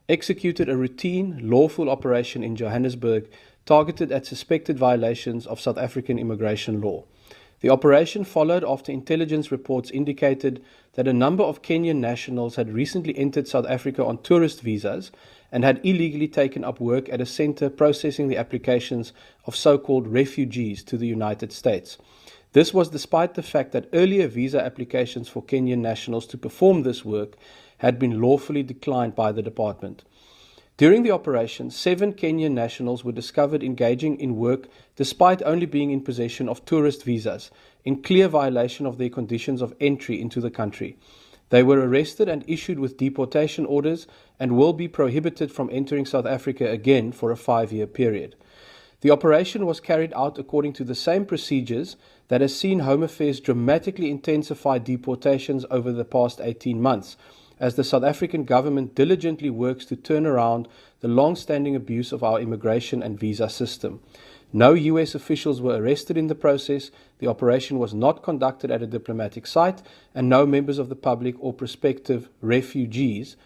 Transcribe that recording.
executed a routine, lawful operation in Johannesburg targeted at suspected violations of South African immigration law. The operation followed after intelligence reports indicated that a number of Kenyan nationals had recently entered South Africa on tourist visas and had illegally taken up work at a center processing the applications of so-called refugees to the United States. This was despite the fact that earlier visa applications for Kenyan nationals to perform this work had been lawfully declined by the department. During the operation, 7 Kenyan nationals were discovered engaging in work despite only being in possession of tourist visas, in clear violation of their conditions of entry into the country. They were arrested and issued with deportation orders and will be prohibited from entering South Africa again for a 5-year period. The operation was carried out according to the same procedures that has seen Home Affairs dramatically intensify deportations over the past 18 months, as the South African government diligently works to turn around the long-standing abuse of our immigration and visa system. No US officials were arrested in the process, the operation was not conducted at a diplomatic site, and no members of the public or prospective refugees